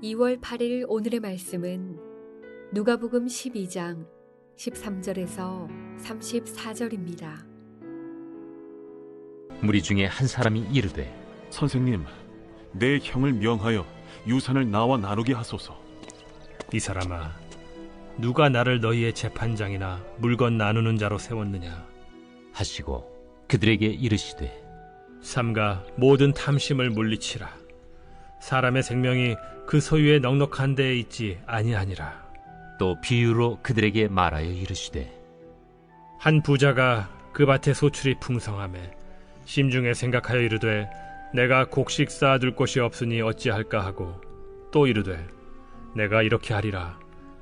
2월 8일 오늘의 말씀은 누가복음 12장 13절에서 34절입니다. 무리 중에 한 사람이 이르되 선생님, 내 형을 명하여 유산을 나와 나누게 하소서. 이 사람아, 누가 나를 너희의 재판장이나 물건 나누는 자로 세웠느냐? 하시고 그들에게 이르시되 삼가 모든 탐심을 물리치라. 사람의 생명이 그 소유의 넉넉한 데에 있지 아니하니라. 또 비유로 그들에게 말하여 이르시되 한 부자가 그 밭에 소출이 풍성하매 심중에 생각하여 이르되 내가 곡식 쌓아둘 곳이 없으니 어찌할까 하고, 또 이르되 내가 이렇게 하리라.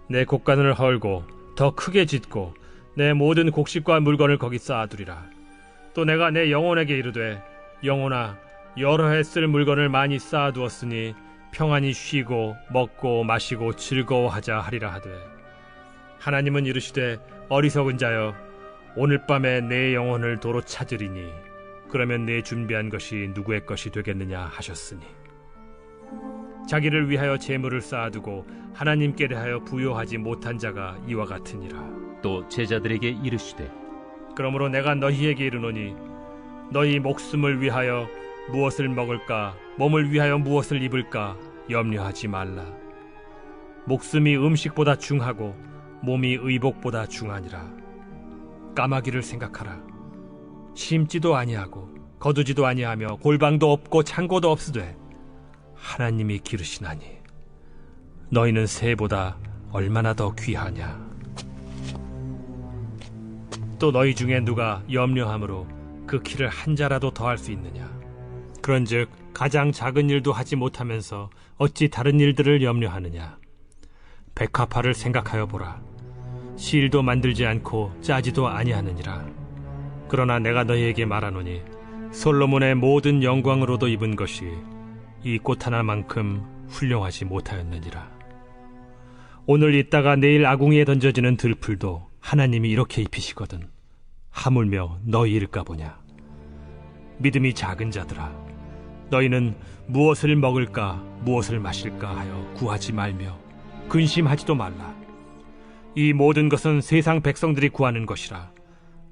내 곡간을 헐고 더 크게 짓고 내 모든 곡식과 물건을 거기 쌓아두리라. 또 내가 내 영혼에게 이르되 영혼아, 여러 해 쓸 물건을 많이 쌓아두었으니 평안히 쉬고 먹고 마시고 즐거워하자 하리라 하되, 하나님은 이르시되 어리석은 자여, 오늘 밤에 내 영혼을 도로 찾으리니 그러면 내 준비한 것이 누구의 것이 되겠느냐 하셨으니, 자기를 위하여 재물을 쌓아두고 하나님께 대하여 부요하지 못한 자가 이와 같으니라. 또 제자들에게 이르시되 그러므로 내가 너희에게 이르노니 너희 목숨을 위하여 무엇을 먹을까, 몸을 위하여 무엇을 입을까 염려하지 말라. 목숨이 음식보다 중하고 몸이 의복보다 중하니라. 까마귀를 생각하라. 심지도 아니하고 거두지도 아니하며 골방도 없고 창고도 없으되 하나님이 기르시나니 너희는 새보다 얼마나 더 귀하냐. 또 너희 중에 누가 염려함으로 그 키를 한 자라도 더할 수 있느냐? 그런즉 가장 작은 일도 하지 못하면서 어찌 다른 일들을 염려하느냐? 백합화를 생각하여 보라. 실도 만들지 않고 짜지도 아니하느니라. 그러나 내가 너희에게 말하노니 솔로몬의 모든 영광으로도 입은 것이 이 꽃 하나만큼 훌륭하지 못하였느니라. 오늘 있다가 내일 아궁이에 던져지는 들풀도 하나님이 이렇게 입히시거든 하물며 너희일까 보냐. 믿음이 작은 자들아, 너희는 무엇을 먹을까 무엇을 마실까 하여 구하지 말며 근심하지도 말라. 이 모든 것은 세상 백성들이 구하는 것이라.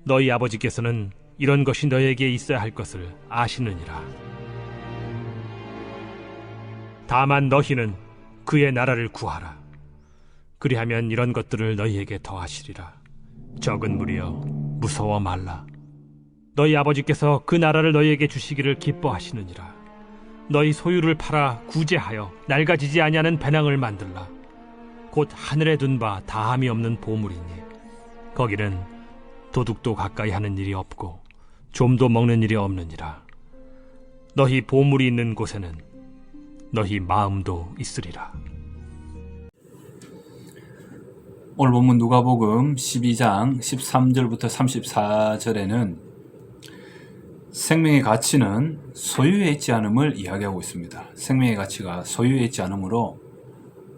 너희 아버지께서는 이런 것이 너희에게 있어야 할 것을 아시느니라. 다만 너희는 그의 나라를 구하라. 그리하면 이런 것들을 너희에게 더하시리라. 적은 무리여, 무서워 말라. 너희 아버지께서 그 나라를 너희에게 주시기를 기뻐하시느니라. 너희 소유를 팔아 구제하여 낡아지지 아니하는 배낭을 만들라. 곧 하늘에 둔 바 다함이 없는 보물이니 거기는 도둑도 가까이 하는 일이 없고 좀도 먹는 일이 없느니라. 너희 보물이 있는 곳에는 너희 마음도 있으리라. 오늘 본문 누가복음 12장 13절부터 34절에는 생명의 가치는 소유에 있지 않음을 이야기하고 있습니다. 생명의 가치가 소유에 있지 않으므로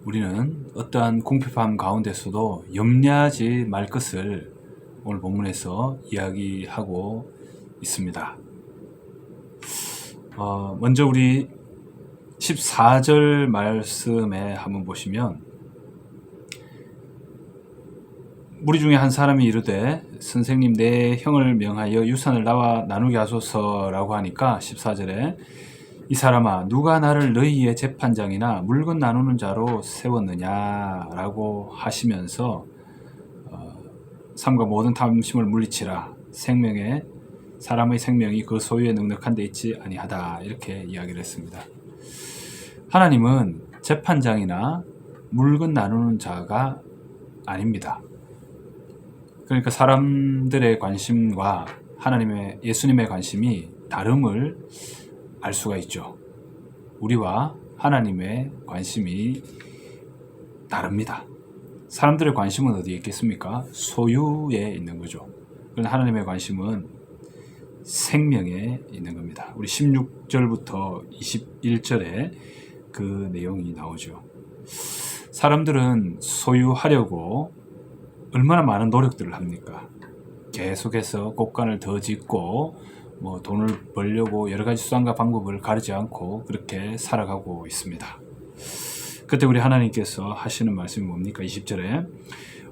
우리는 어떠한 궁핍함 가운데서도 염려하지 말 것을 오늘 본문에서 이야기하고 있습니다. 먼저 우리 14절 말씀에 한번 보시면, 무리 중에 한 사람이 이르되 선생님, 내 형을 명하여 유산을 나와 나누게 하소서라고 하니까 14절에 이 사람아, 누가 나를 너희의 재판장이나 물건 나누는 자로 세웠느냐라고 하시면서 삼가 모든 탐심을 물리치라. 사람의 생명이 그 소유에 넉넉한 데 있지 아니하다, 이렇게 이야기를 했습니다. 하나님은 재판장이나 물건 나누는 자가 아닙니다. 그러니까 사람들의 관심과 예수님의 관심이 다름을 알 수가 있죠. 우리와 하나님의 관심이 다릅니다. 사람들의 관심은 어디에 있겠습니까? 소유에 있는 거죠. 그런데 하나님의 관심은 생명에 있는 겁니다. 우리 16절부터 21절에 그 내용이 나오죠. 사람들은 소유하려고 얼마나 많은 노력들을 합니까? 계속해서 곡간을 더 짓고 돈을 벌려고 여러 가지 수단과 방법을 가리지 않고 그렇게 살아가고 있습니다. 그때 우리 하나님께서 하시는 말씀이 뭡니까? 20절에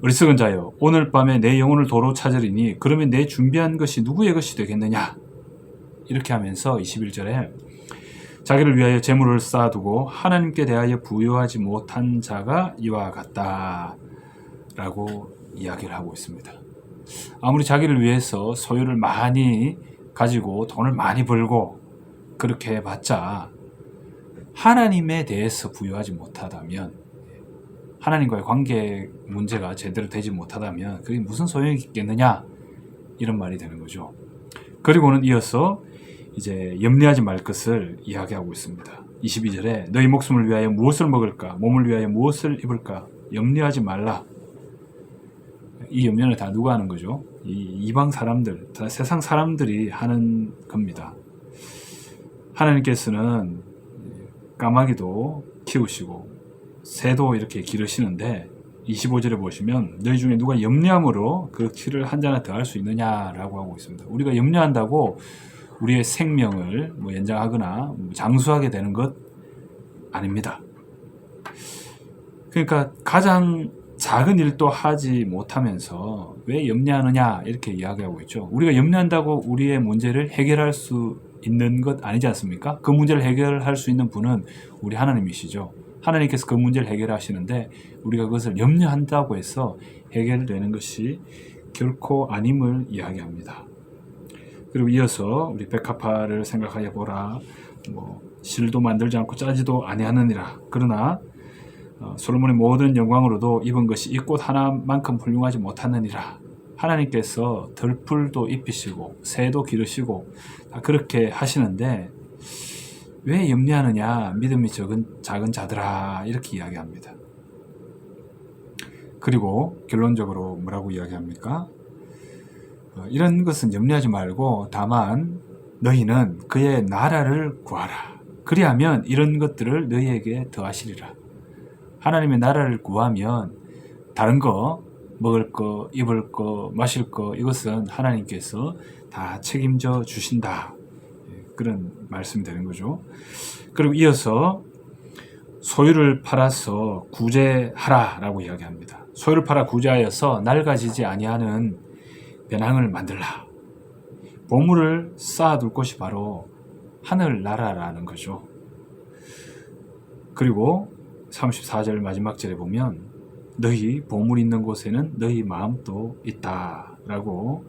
어리석은 자여 오늘 밤에 내 영혼을 도로 찾으리니 그러면 내 준비한 것이 누구의 것이 되겠느냐? 이렇게 하면서 21절에 자기를 위하여 재물을 쌓아두고 하나님께 대하여 부여하지 못한 자가 이와 같다 라고 이야기를 하고 있습니다. 아무리 자기를 위해서 소유를 많이 가지고 돈을 많이 벌고 그렇게 해봤자 하나님에 대해서 부여하지 못하다면, 하나님과의 관계 문제가 제대로 되지 못하다면 그게 무슨 소용이 있겠느냐, 이런 말이 되는 거죠. 그리고는 이어서 이제 염려하지 말 것을 이야기하고 있습니다. 22절에 너희 목숨을 위하여 무엇을 먹을까, 몸을 위하여 무엇을 입을까 염려하지 말라. 이 염려는 다 누가 하는 거죠? 이 이방 사람들, 다 세상 사람들이 하는 겁니다. 하나님께서는 까마귀도 키우시고 새도 이렇게 기르시는데 25절에 보시면 너희 중에 누가 염려함으로 그 키를 한 자나 더 할 수 있느냐라고 하고 있습니다. 우리가 염려한다고 우리의 생명을 연장하거나 장수하게 되는 것 아닙니다. 그러니까 가장 작은 일도 하지 못하면서 왜 염려하느냐 이렇게 이야기하고 있죠. 우리가 염려한다고 우리의 문제를 해결할 수 있는 것 아니지 않습니까? 그 문제를 해결할 수 있는 분은 우리 하나님이시죠. 하나님께서 그 문제를 해결하시는데 우리가 그것을 염려한다고 해서 해결되는 것이 결코 아님을 이야기합니다. 그리고 이어서 우리 백합화를 생각하여 보라. 실도 만들지 않고 짜지도 아니하느니라. 그러나 솔로몬의 모든 영광으로도 입은 것이 이 꽃 하나만큼 훌륭하지 못하느니라. 하나님께서 덜풀도 입히시고 새도 기르시고 다 그렇게 하시는데 왜 염려하느냐, 믿음이 작은 자들아, 이렇게 이야기합니다. 그리고 결론적으로 뭐라고 이야기합니까? 이런 것은 염려하지 말고 다만 너희는 그의 나라를 구하라. 그리하면 이런 것들을 너희에게 더하시리라. 하나님의 나라를 구하면 다른 거, 먹을 거, 입을 거, 마실 거, 이것은 하나님께서 다 책임져 주신다. 그런 말씀이 되는 거죠. 그리고 이어서 소유를 팔아서 구제하라 라고 이야기합니다. 소유를 팔아 구제하여서 낡아지지 아니하는 배낭을 만들라. 보물을 쌓아둘 곳이 바로 하늘나라라는 거죠. 그리고 34절 마지막 절에 보면 너희 보물 있는 곳에는 너희 마음도 있다 라고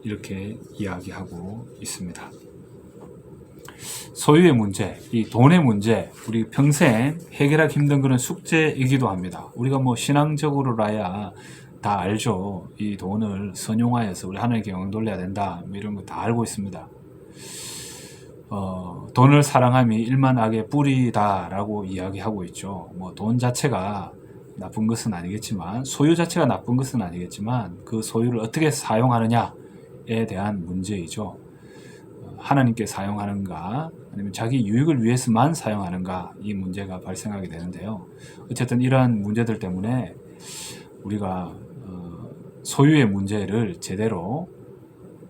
이렇게 이야기하고 있습니다. 소유의 문제, 이 돈의 문제, 우리 평생 해결하기 힘든 그런 숙제이기도 합니다. 우리가 신앙적으로라야 다 알죠. 이 돈을 선용하여서 우리 하나님께 영광 돌려야 된다, 이런 거 다 알고 있습니다. 돈을 사랑함이 일만 악의 뿌리다 라고 이야기하고 있죠. 돈 자체가 나쁜 것은 아니겠지만, 소유 자체가 나쁜 것은 아니겠지만 그 소유를 어떻게 사용하느냐에 대한 문제이죠. 하나님께 사용하는가 아니면 자기 유익을 위해서만 사용하는가, 이 문제가 발생하게 되는데요. 어쨌든 이러한 문제들 때문에 우리가 소유의 문제를 제대로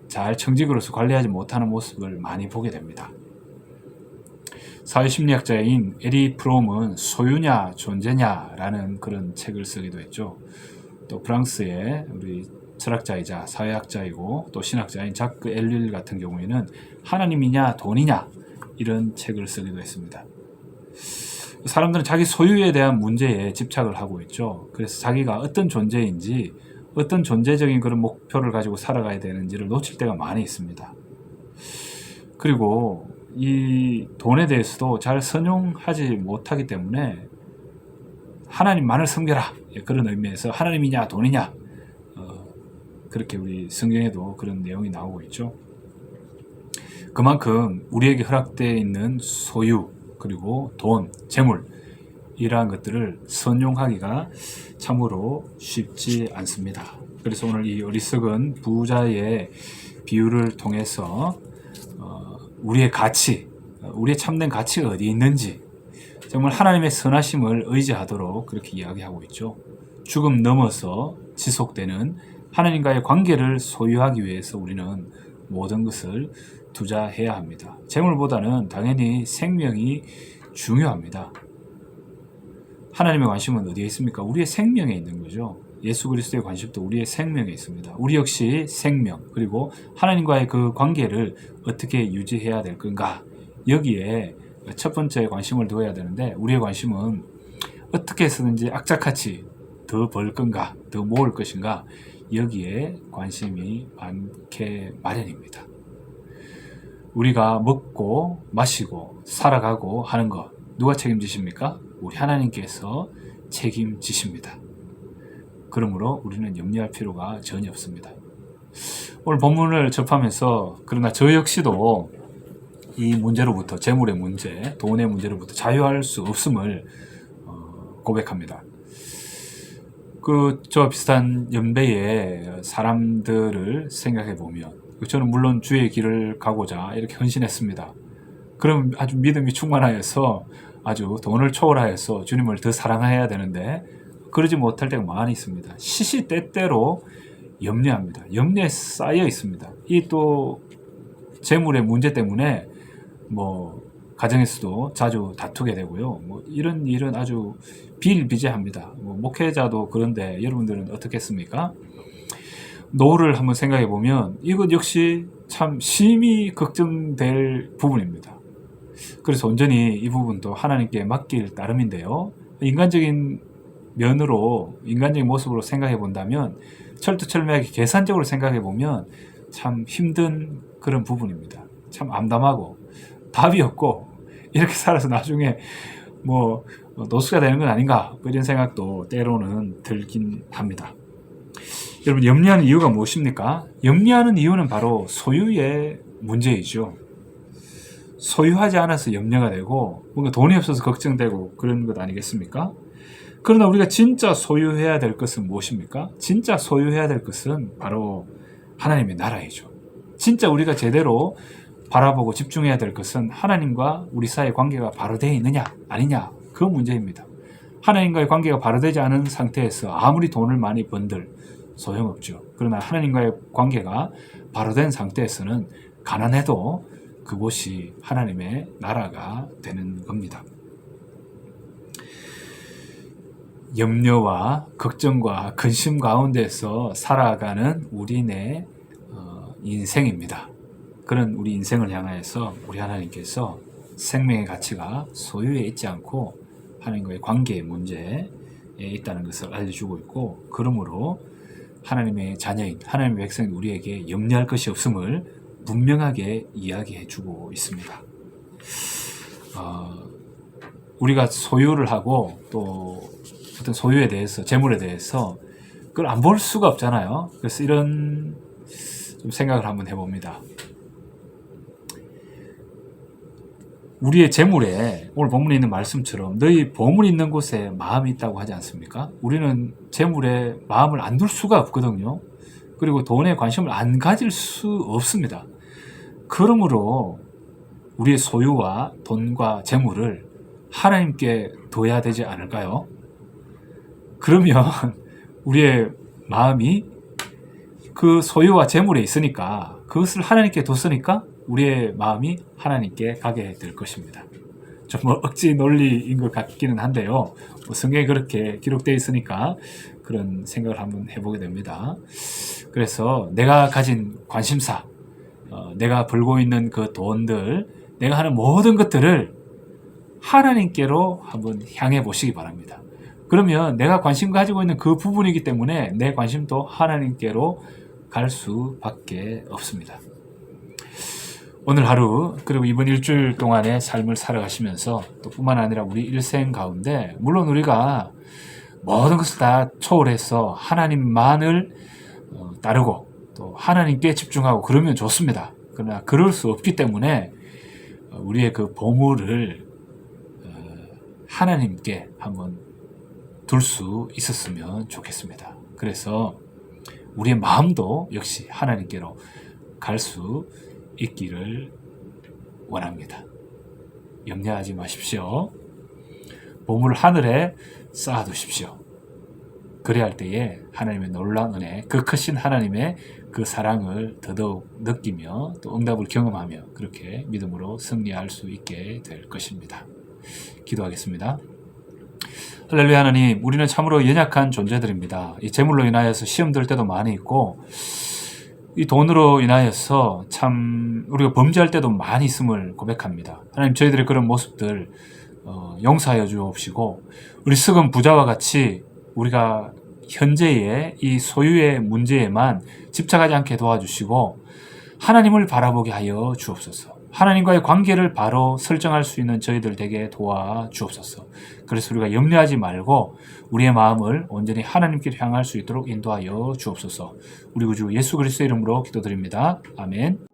잘 청직으로서 관리하지 못하는 모습을 많이 보게 됩니다. 사회심리학자인 에리 프롬은 소유냐 존재냐라는 그런 책을 쓰기도 했죠. 또 프랑스의 우리 철학자이자 사회학자이고 또 신학자인 자크 엘릴 같은 경우에는 하나님이냐 돈이냐, 이런 책을 쓰기도 했습니다. 사람들은 자기 소유에 대한 문제에 집착을 하고 있죠. 그래서 자기가 어떤 존재인지, 어떤 존재적인 그런 목표를 가지고 살아가야 되는지를 놓칠 때가 많이 있습니다. 그리고 이 돈에 대해서도 잘 선용하지 못하기 때문에 하나님만을 섬겨라, 그런 의미에서 하나님이냐 돈이냐, 그렇게 우리 성경에도 그런 내용이 나오고 있죠. 그만큼 우리에게 허락되어 있는 소유, 그리고 돈, 재물, 이러한 것들을 선용하기가 참으로 쉽지 않습니다. 그래서 오늘 이 어리석은 부자의 비유를 통해서 우리의 가치, 우리의 참된 가치가 어디에 있는지 정말 하나님의 선하심을 의지하도록 그렇게 이야기하고 있죠. 죽음 넘어서 지속되는 하나님과의 관계를 소유하기 위해서 우리는 모든 것을 투자해야 합니다. 재물보다는 당연히 생명이 중요합니다. 하나님의 관심은 어디에 있습니까? 우리의 생명에 있는 거죠. 예수 그리스도의 관심도 우리의 생명에 있습니다. 우리 역시 생명, 그리고 하나님과의 그 관계를 어떻게 유지해야 될 건가? 여기에 첫 번째 관심을 두어야 되는데, 우리의 관심은 어떻게 해서든지 악착같이 더 벌 건가, 더 모을 것인가, 여기에 관심이 많게 마련입니다. 우리가 먹고 마시고 살아가고 하는 것, 누가 책임지십니까? 우리 하나님께서 책임지십니다. 그러므로 우리는 염려할 필요가 전혀 없습니다. 오늘 본문을 접하면서 그러나 저 역시도 이 문제로부터, 재물의 문제, 돈의 문제로부터 자유할 수 없음을 고백합니다. 저와 비슷한 연배의 사람들을 생각해 보면, 저는 물론 주의 길을 가고자 이렇게 헌신했습니다. 그럼 아주 믿음이 충만하여서 아주 돈을 초월하여서 주님을 더 사랑해야 되는데 그러지 못할 때가 많이 있습니다. 시시때때로 염려합니다. 염려에 쌓여 있습니다. 이 또 재물의 문제 때문에 가정에서도 자주 다투게 되고요. 이런 일은 아주 비일비재합니다. 목회자도 그런데 여러분들은 어떻겠습니까? 노후를 한번 생각해 보면 이것 역시 참 심히 걱정될 부분입니다. 그래서 온전히 이 부분도 하나님께 맡길 따름인데요. 인간적인 면으로, 인간적인 모습으로 생각해 본다면, 철두철미하게 계산적으로 생각해 보면 참 힘든 그런 부분입니다. 참 암담하고 답이 없고, 이렇게 살아서 나중에 노수가 되는 건 아닌가, 이런 생각도 때로는 들긴 합니다. 여러분, 염려하는 이유가 무엇입니까? 염려하는 이유는 바로 소유의 문제이죠. 소유하지 않아서 염려가 되고, 뭔가 돈이 없어서 걱정되고 그런 것 아니겠습니까? 그러나 우리가 진짜 소유해야 될 것은 무엇입니까? 진짜 소유해야 될 것은 바로 하나님의 나라이죠. 진짜 우리가 제대로 바라보고 집중해야 될 것은 하나님과 우리 사이의 관계가 바로 되어 있느냐 아니냐, 그 문제입니다. 하나님과의 관계가 바로 되지 않은 상태에서 아무리 돈을 많이 번들 소용없죠. 그러나 하나님과의 관계가 바로 된 상태에서는 가난해도 그곳이 하나님의 나라가 되는 겁니다. 염려와 걱정과 근심 가운데서 살아가는 우리네 인생입니다. 그런 우리 인생을 향하여서 우리 하나님께서 생명의 가치가 소유에 있지 않고 하나님과의 관계의 문제에 있다는 것을 알려주고 있고, 그러므로 하나님의 자녀인, 하나님의 백성인 우리에게 염려할 것이 없음을 분명하게 이야기해 주고 있습니다. 우리가 소유를 하고 또 어떤 소유에 대해서, 재물에 대해서 그걸 안 볼 수가 없잖아요. 그래서 이런 좀 생각을 한번 해봅니다. 우리의 재물에, 오늘 본문에 있는 말씀처럼 너희 보물이 있는 곳에 마음이 있다고 하지 않습니까? 우리는 재물에 마음을 안 둘 수가 없거든요. 그리고 돈에 관심을 안 가질 수 없습니다. 그러므로 우리의 소유와 돈과 재물을 하나님께 둬야 되지 않을까요? 그러면 우리의 마음이 그 소유와 재물에 있으니까, 그것을 하나님께 뒀으니까 우리의 마음이 하나님께 가게 될 것입니다. 좀 억지 논리인 것 같기는 한데요. 성경에 그렇게 기록되어 있으니까 그런 생각을 한번 해보게 됩니다. 그래서 내가 가진 관심사, 내가 벌고 있는 그 돈들, 내가 하는 모든 것들을 하나님께로 한번 향해 보시기 바랍니다. 그러면 내가 관심 가지고 있는 그 부분이기 때문에 내 관심도 하나님께로 갈 수밖에 없습니다. 오늘 하루, 그리고 이번 일주일 동안의 삶을 살아가시면서 또 뿐만 아니라 우리 일생 가운데, 물론 우리가 모든 것을 다 초월해서 하나님만을 따르고 또 하나님께 집중하고 그러면 좋습니다. 그러나 그럴 수 없기 때문에 우리의 그 보물을 하나님께 한번 둘 수 있었으면 좋겠습니다. 그래서 우리의 마음도 역시 하나님께로 갈 수 있기를 원합니다. 염려하지 마십시오. 보물을 하늘에 쌓아두십시오. 그래야 할 때에 하나님의 놀라운 은혜, 그 크신 하나님의 그 사랑을 더더욱 느끼며 또 응답을 경험하며 그렇게 믿음으로 승리할 수 있게 될 것입니다. 기도하겠습니다. 할렐루야. 하나님, 우리는 참으로 연약한 존재들입니다. 이 재물로 인하여서 시험 들 때도 많이 있고, 이 돈으로 인하여서 참 우리가 범죄할 때도 많이 있음을 고백합니다. 하나님, 저희들의 그런 모습들 용서하여 주옵시고, 우리 썩은 부자와 같이 우리가 현재의 이 소유의 문제에만 집착하지 않게 도와주시고, 하나님을 바라보게 하여 주옵소서. 하나님과의 관계를 바로 설정할 수 있는 저희들 되게 도와주옵소서. 그래서 우리가 염려하지 말고 우리의 마음을 온전히 하나님께 향할 수 있도록 인도하여 주옵소서. 우리 구주 예수 그리스도의 이름으로 기도드립니다. 아멘.